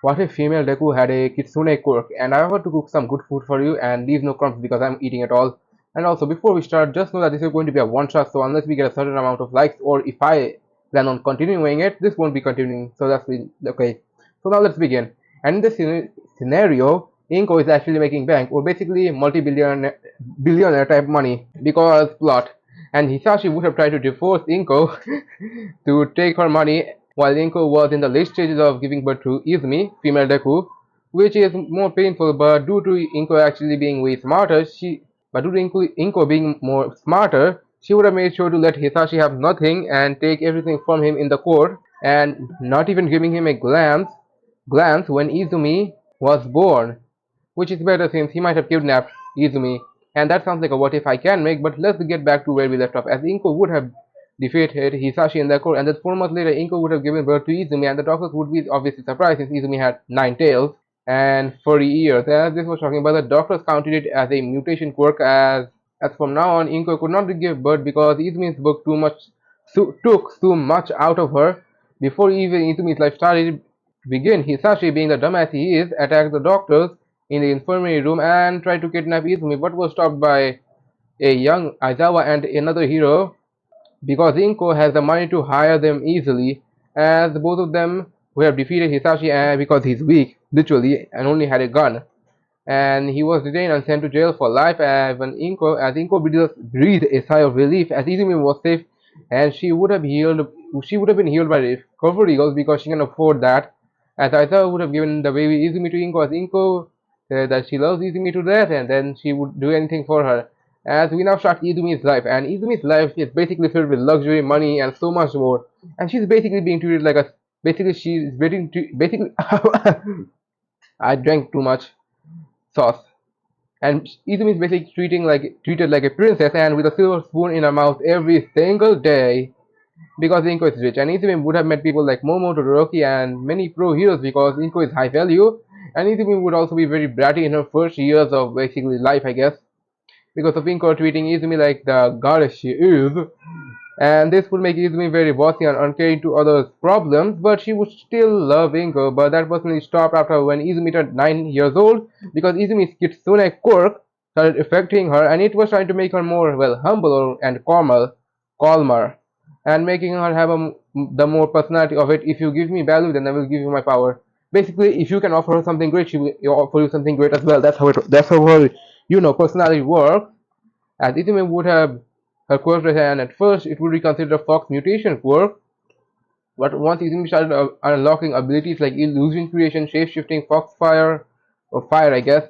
What if female Deku had a Kitsune Quirk and I offered to cook some good food for you and leave no crumbs because I'm eating it all? And also, before we start, just know that this is going to be a one shot, so unless we get a certain amount of likes or if I plan on continuing it, this won't be continuing. So okay. So now let's begin. And in this scenario, Inko is actually making bank or basically multi-billionaire type money because plot. And Hisashi would have tried to divorce Inko to take her money while Inko was in the late stages of giving birth to Izumi, female Deku, which is more painful, but due to Inko actually being way smarter, due to Inko being more smarter, she would have made sure to let Hisashi have nothing and take everything from him in the court, and not even giving him a glance when Izumi was born, which is better since he might have kidnapped Izumi. And that sounds like a what if I can make, but let's get back to where we left off. As Inko would have defeated Hisashi in the court, and then 4 months later, Inko would have given birth to Izumi, and the doctors would be obviously surprised since Izumi had 9 tails and 40 years. As this was talking about, the doctors counted it as a mutation quirk, as from now on, Inko could not give birth because Izumi's book took too much out of her. Before even Izumi's life started begin, Hisashi, being the dumbass he is, attacked the doctors in the infirmary room and tried to kidnap Izumi, but was stopped by a young Aizawa and another hero because Inko has the money to hire them easily, as both of them would have defeated Hisashi because he's weak, literally, and only had a gun. And he was detained and sent to jail for life as Inko breathed a sigh of relief as Izumi was safe and she would have been healed by the Cover Eagles because she can afford that. As Aizawa would have given the baby Izumi to Inko as Inko said that she loves Izumi to death and then she would do anything for her. As we now start Izumi's life, and Izumi's life is basically filled with luxury, money, and so much more. And she's basically being treated like a basically I drank too much sauce. And Izumi is basically treated like a princess and with a silver spoon in her mouth every single day because Inko is rich. And Izumi would have met people like Momo, Todoroki, and many pro heroes because Inko is high value. And Izumi would also be very bratty in her first years of basically life, I guess, because of Inko treating Izumi like the goddess she is. And this would make Izumi very bossy and uncaring to others' problems, but she would still love Inko. But that personally stopped after when Izumi turned 9 years old, because Izumi's Kitsune Quirk started affecting her, and it was trying to make her more, well, humble and calmer, and making her have the more personality of it. If you give me value, then I will give you my power. Basically, if you can offer her something great, she will offer you something great as well. That's how her personality works. As Izumi would have her quirk, and at first it would be considered a fox mutation quirk, but once Izumi started unlocking abilities like illusion creation, shape-shifting, foxfire, or fire, I guess,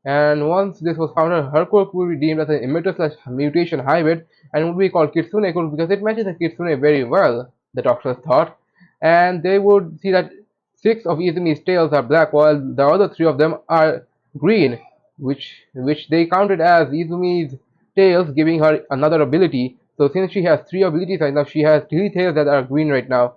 and once this was found out, her quirk would be deemed as an emitter/mutation hybrid and would be called Kitsune Quirk because it matches the Kitsune very well, the doctors thought, and they would see that 6 of Izumi's tails are black while the other 3 of them are green, which they counted as Izumi's tails, giving her another ability. So since she has 3 abilities right now, she has 3 tails that are green right now.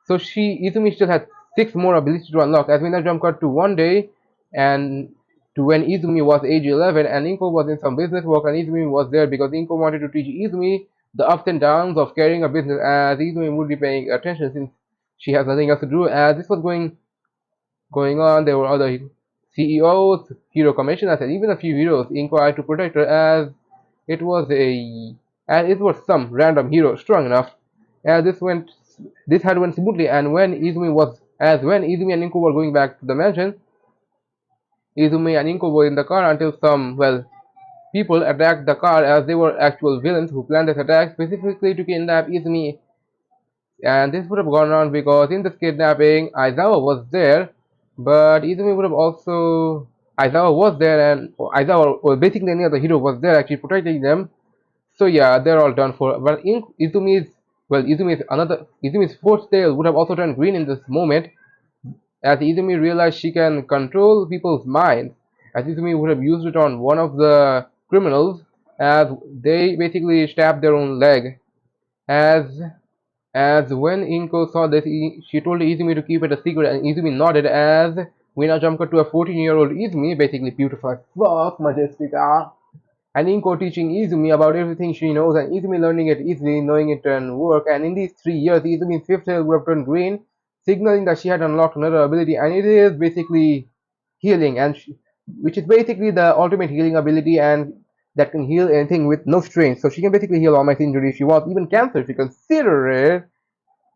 So Izumi still has 6 more abilities to unlock. As we now jump cut to one day and to when Izumi was age 11 and Inko was in some business work and Izumi was there because Inko wanted to teach Izumi the ups and downs of carrying a business, as Izumi would be paying attention since she has nothing else to do. As this was going on, there were other CEOs, hero commissioners, and even a few heroes inquired to protect her it was it was some random hero strong enough. As this had went smoothly, and when Izumi and Inko were going back to the mansion, Izumi and Inko were in the car until some, well, people attacked the car as they were actual villains who planned this attack specifically to kidnap Izumi. And this would have gone on because in this kidnapping, Aizawa was there, but Izumi would have also Aizawa was there, and Aizawa, or basically any other hero was there actually protecting them. So yeah, they're all done for. But Izumi's fourth tail would have also turned green in this moment, as Izumi realized she can control people's minds. As Izumi would have used it on one of the criminals, as they basically stabbed their own leg. As when Inko saw this, she told Izumi to keep it a secret, and Izumi nodded as we now jump to a 14-year-old Izumi, basically beautiful fuck, Majestica, and Inko teaching Izumi about everything she knows, and Izumi learning it easily, knowing it can work. And in these 3 years, Izumi's fifth tail would have turned green, signaling that she had unlocked another ability, and it is basically healing, which is basically the ultimate healing ability, and that can heal anything with no strain. So she can basically heal all my injuries if she wants, even cancer if you consider it.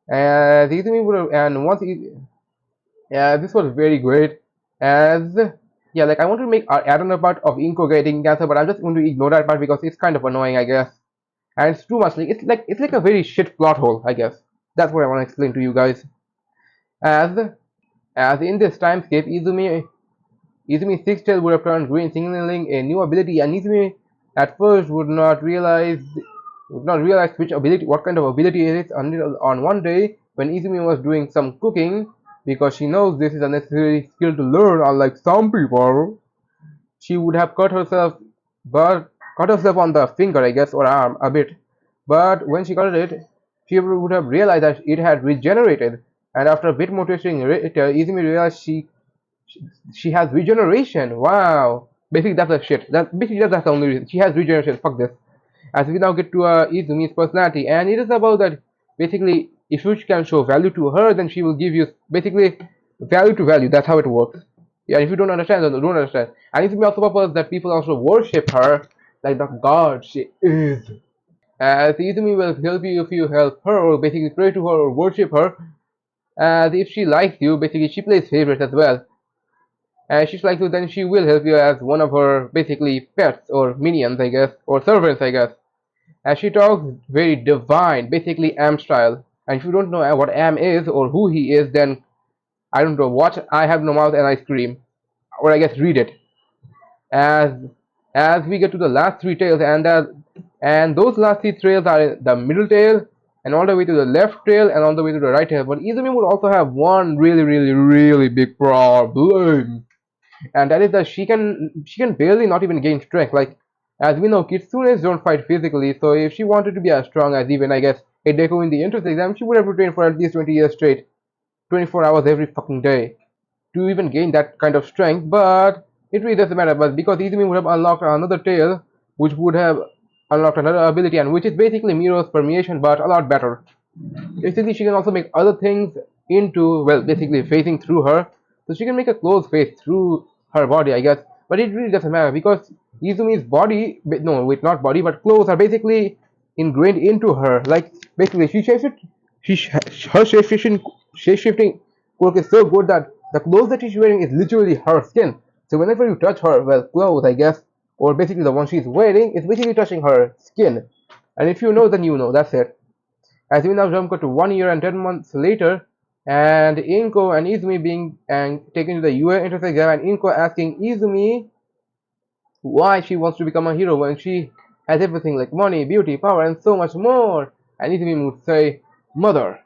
And Izumi would have, and once yeah, this was very great. As yeah, like I want to make add on a part of Inko getting cancer, but I'm just going to ignore that part because it's kind of annoying, I guess. And it's too much. Like it's like a very shit plot hole, I guess. That's what I want to explain to you guys. As as in this timescape, Izumi's sixth tail would have turned green, signaling a new ability, and Izumi at first would not realize what kind of ability it is until on one day when Izumi was doing some cooking, because she knows this is a necessary skill to learn, unlike some people. She would have cut herself on the finger, I guess, or arm a bit. But when she cut it, she would have realized that it had regenerated. And after a bit more testing later, Izumi realized she has regeneration. Wow. Basically, that's the shit. That's the only reason. She has regeneration. Fuck this. As we now get to Izumi's personality, and it is about that basically, if you can show value to her, then she will give you basically value to value. That's how it works. Yeah, if you don't understand, then don't understand. And Izumi also purpose that people also worship her like the god she is. As Izumi will help you if you help her, or basically pray to her or worship her. As if she likes you, basically she plays favorites as well. And she's like you, then she will help you as one of her basically pets or minions, I guess, or servants, I guess. And she talks very divine, basically Am style. And if you don't know what Am is or who he is, then I don't know what. I have no mouth and I scream, or I guess read it. As as we get to the last three tails, and those last three tails are the middle tail, and all the way to the left tail, and all the way to the right tail. But Izumi would also have one really, really, really big problem, and that is that she can barely not even gain strength. Like, as we know, kitsunes don't fight physically, so if she wanted to be as strong as even, I guess, a Deku in the entrance exam, she would have to train for at least 20 years straight, 24 hours every fucking day, to even gain that kind of strength. But it really doesn't matter. But because Izumi would have unlocked another tail, which would have unlocked another ability, and which is basically Miro's permeation, but a lot better. Basically, she can also make other things into, well, basically facing through her. So she can make a closed face through her body, I guess. But it really doesn't matter because Izumi's body, no, wait, not body, but clothes are basically ingrained into her. Like, basically, her shape-shifting quirk is so good that the clothes that she's wearing is literally her skin. So whenever you touch her, well, clothes, I guess, or basically the one she's wearing, is basically touching her skin. And if you know, then you know. That's it. As we now jump to 1 year and 10 months later, and Inko and Izumi being taken to the UN entrance exam, and Inko asking Izumi why she wants to become a hero when she has everything like money, beauty, power, and so much more. And Izumi would say, "Mother,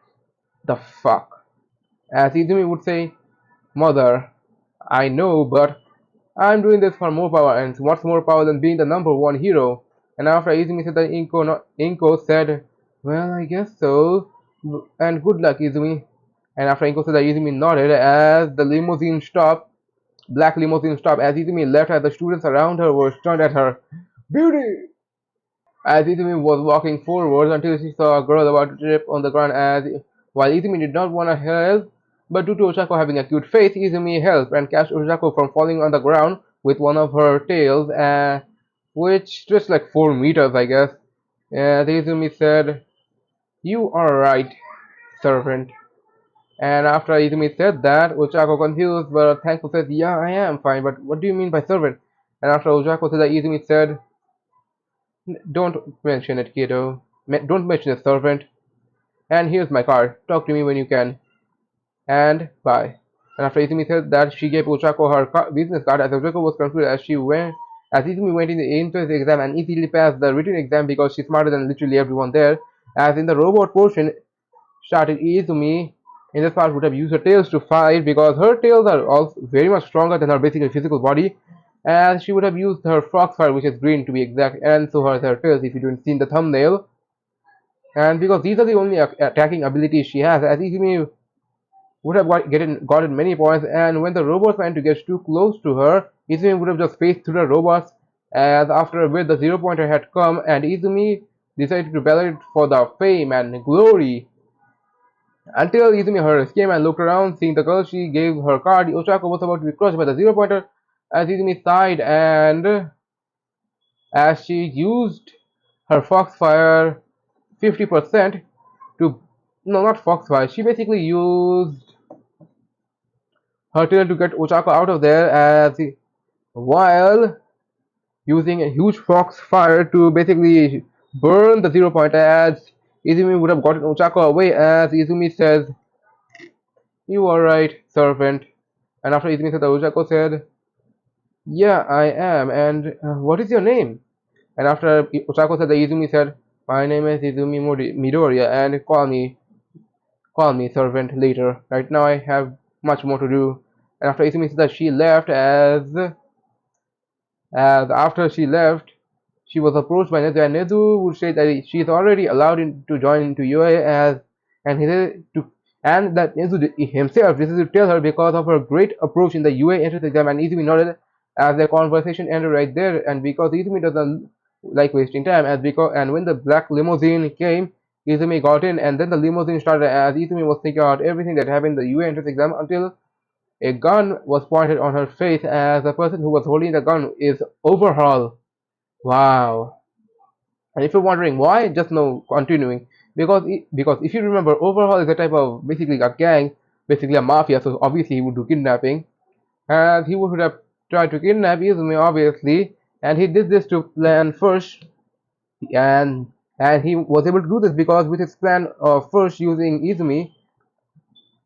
the fuck." As Izumi would say, "Mother, I know, but I'm doing this for more power, and what's more power than being the number one hero?" And after Izumi said that, Inko said, "Well, I guess so. And good luck, Izumi." And after Inko said that, Izumi nodded as the black limousine stopped. As Izumi left, as the students around her were stunned at her beauty. As Izumi was walking forwards until she saw a girl about to trip on the ground, while Izumi did not want to help, but due to Ochako having a cute face, Izumi helped and catch Ochako from falling on the ground with one of her tails, which stretched like 4 meters, I guess. And Izumi said, "You are right, servant." And after Izumi said that, Ochako, confused but thankful, said, "Yeah, I am fine, but what do you mean by servant?" And after Ochako said that, Izumi said, "Don't mention it, kiddo. Don't mention the servant. And here's my card. Talk to me when you can. And bye." And after Izumi said that, she gave Ochako her business card, as Ochako was confused as Izumi went in the entrance exam and easily passed the written exam because she's smarter than literally everyone there. As in the robot portion started, Izumi in this part would have used her tails to fight because her tails are also very much stronger than her basically physical body. And she would have used her fox fire, which is green to be exact, and so has her tails if you didn't see in the thumbnail. And because these are the only attacking abilities she has, as Izumi would have gotten many points, and when the robots went to get too close to her, Izumi would have just faced through the robots, as after a bit the 0 pointer had come, and Izumi decided to battle it for the fame and glory. Until Izumi heard a scream and looked around, seeing the girl she gave her card, Ochako was about to be crushed by the zero pointer as Izumi sighed and as she used her Foxfire 50% to no, not Foxfire, she basically used her tail to get Ochako out of there as while using a huge Foxfire to basically burn the zero pointer as Izumi would have gotten Ochako away as Izumi says, "You are right, servant." And after Izumi said that, Ochako said, "Yeah, I am. And what is your name?" And after Ochako said that, Izumi said, "My name is Izumi Midoriya, and call me servant later. Right now I have much more to do." And after Izumi said that she left, as after she left, she was approached by Nezu, and Nezu would say that she is already allowed to join into UA and he said and that Nezu himself this is to tell her because of her great approach in the UA entrance exam, and Izumi nodded as the conversation ended right there, and because Izumi doesn't like wasting time, as because and when the black limousine came, Izumi got in, and then the limousine started as Izumi was thinking about everything that happened in the UA entrance exam until a gun was pointed on her face as the person who was holding the gun is Overhaul. Wow. And if you're wondering why, just know continuing. Because if you remember, Overhaul is a type of basically a gang, basically a mafia, so obviously he would do kidnapping. And he would have tried to kidnap Izumi, obviously, and he did this to plan first, and and he was able to do this because with his plan of first using Izumi,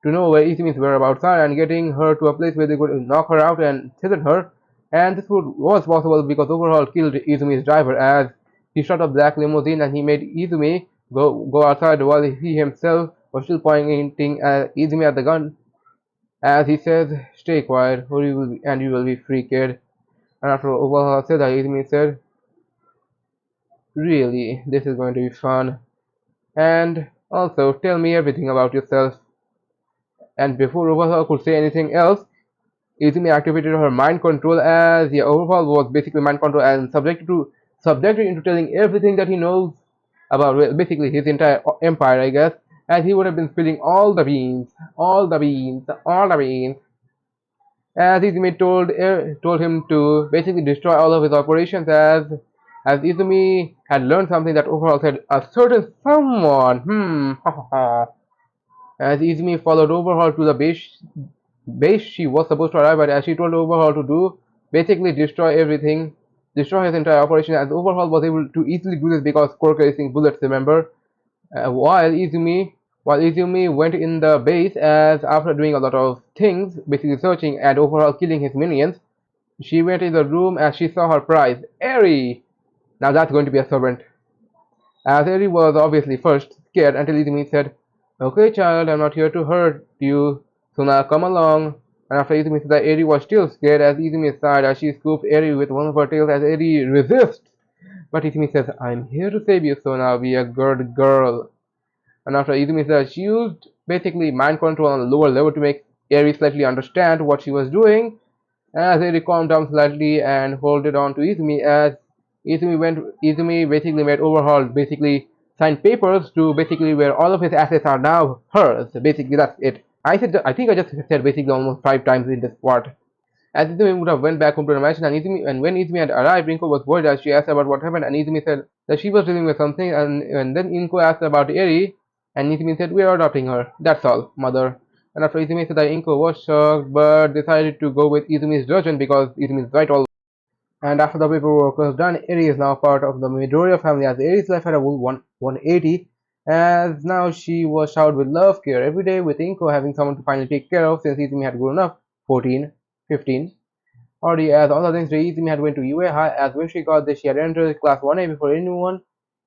to know where Izumi's whereabouts are and getting her to a place where they could knock her out and threaten her. And this was possible because Overhaul killed Izumi's driver as he shot a black limousine and he made Izumi go outside while he himself was still pointing at Izumi at the gun as he says, "Stay quiet or you will be, and you will be free, kid." And after Overhaul said that, Izumi said, "Really, this is going to be fun. And also, tell me everything about yourself." And before Overhaul could say anything else, Izumi activated her mind control as the overhaul was basically mind control and subjected into telling everything that he knows about basically his entire empire, I guess, as he would have been spilling all the beans, as Izumi told him to basically destroy all of his operations as Izumi had learned something that overall said a certain someone, as Izumi followed Overhaul to the base she was supposed to arrive at, as she told Overhaul to do, basically destroy everything, destroy his entire operation, as Overhaul was able to easily do this because Quirk racing bullets, remember? While Izumi went in the base as after doing a lot of things, basically searching and Overhaul killing his minions, she went in the room as she saw her prize, Eri! Now that's going to be a servant. As Eri was obviously first scared until Izumi said, "Okay, child, I'm not here to hurt you, so now come along." And after Izumi said that, Eri was still scared as Izumi sighed as she scooped Eri with one of her tails as Eri resists. But Izumi says, "I'm here to save you, so now be a good girl." And after Izumi said she used basically mind control on a lower level to make Eri slightly understand what she was doing, as Eri calmed down slightly and holded on to Izumi as Izumi basically made Overhaul basically sign papers to basically where all of his assets are now hers. Basically that's it. I think I just said basically almost 5 times in this part. As Izumi would have went back home to the mansion and when Izumi had arrived, Rinko was worried as she asked about what happened, and Izumi said that she was dealing with something, and then Inko asked about Eri and Izumi said, "We are adopting her. That's all, mother." And after Izumi said that, Inko was shocked but decided to go with Izumi's version because Izumi is right all. And after the paperwork was done, Eri is now part of the Midoriya family as Eri's life had a full 180 as now she was showered with love care every day with Inko having someone to finally take care of since Izumi had grown up 14, 15. Already as all the things Izumi had went to UA High as when she got there she had entered class 1A before anyone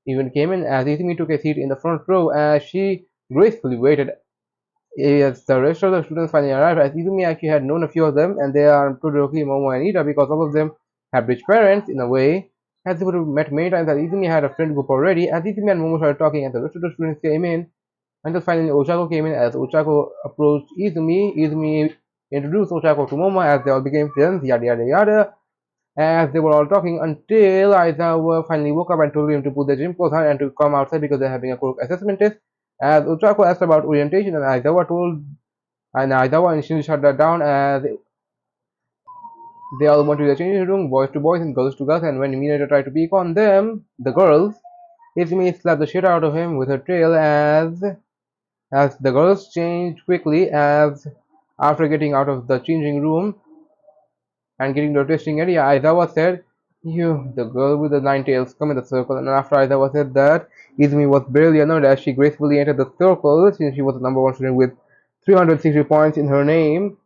even came in as Izumi took a seat in the front row as she gracefully waited as the rest of the students finally arrived, as Izumi actually had known a few of them, and they are Todoroki, Momo, and Ida because all of them have rich parents in a way. As they would have met many times, as Izumi had a friend group already, as Izumi and Momo started talking, and the rest of the students came in, until finally Ochako came in. As Ochako approached Izumi, Izumi introduced Ochako to Momo as they all became friends, yada yada yada. As they were all talking until Aizawa finally woke up and told him to put the gym clothes on and to come outside because they're having a Quirk assessment test. As Uchako asked about orientation, and Aizawa initially shut that down as they all went to the changing room, boys to boys and girls to girls, and when Minato tried to peek on them, the girls, Izumi slapped the shit out of him with her tail as the girls changed quickly as after getting out of the changing room and getting to the testing area, Aizawa said, "You, the girl with the nine tails, come in the circle." And after Aizawa said that, Izumi was barely annoyed as she gracefully entered the circle since she was the number one student with 360 points in her name,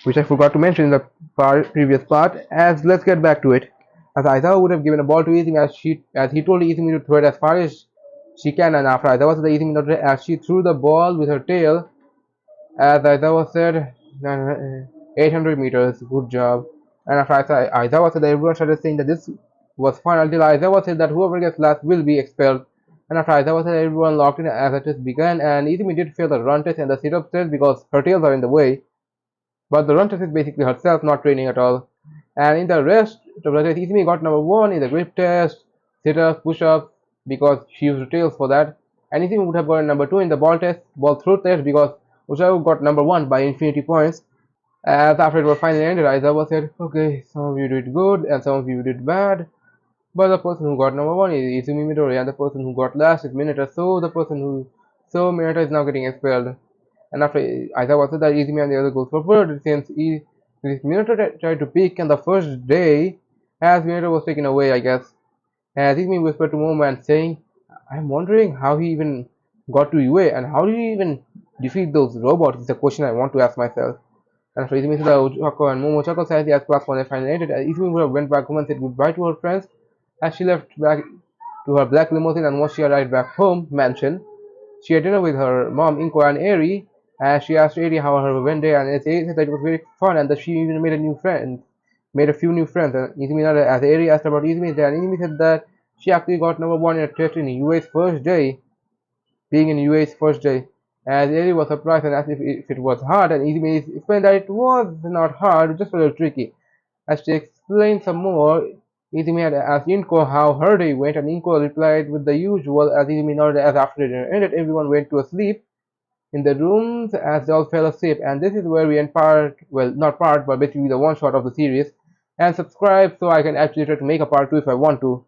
which I forgot to mention in the previous part. As let's get back to it. As Aizawa would have given a ball to Izumi as he told Izumi to throw it as far as she can, and after Aizawa said that Izumi nodded as she threw the ball with her tail, as Aizawa said, 800 meters, good job. And after Aizawa said that everyone started saying that this was fun until Aizawa said that whoever gets last will be expelled. And after Aizawa said everyone locked in as the test began, and Izumi did fail the run test and the sit-up test because her tails are in the way. But the run test is basically herself not training at all. And in the rest of the test, Izumi got number one in the grip test, sit-ups, push-ups, because she used her tails for that. And Izumi would have gotten number two in the ball throw test because Usaru got number one by infinity points. As after it was finally ended, Aizawa said, "Okay, some of you did good and some of you did bad, but the person who got number one is Izumi Midori, and the person who got last is Mineta. So Mineta is now getting expelled." And after Aizawa said that Izumi and the other girls were promoted since Mineta tried to peek on the first day, as Mineta was taken away, I guess. As Izumi whispered to Momo saying, "I'm wondering how he even got to UA and how did he even defeat those robots? It's a question I want to ask myself." And so Izumi said that Ochako and Momochako said as class 1 finally ended, Izumi would have went back home and said goodbye to her friends as she left back to her black limousine, and once she arrived back home mansion, she had dinner with her mom, Inko, and Eri, as she asked Eri how her went day, and Eri said that it was very fun and that she even made a few new friends. And Izumi nodded as Eri asked about Izumi, and Izumi said that she actually got number one in a test in UA's first day, being in UA's first day. As Eri was surprised and asked if it was hard, and Izumi explained that it was not hard, just a little tricky. As she explained some more, Izumi had asked Inko how her day went, and Inko replied with the usual as Izumi nodded as after dinner ended, everyone went to sleep in the rooms as they all fell asleep. And this is where we end part, well, not part, but basically the one shot of the series. And subscribe so I can actually try to make a part 2 if I want to.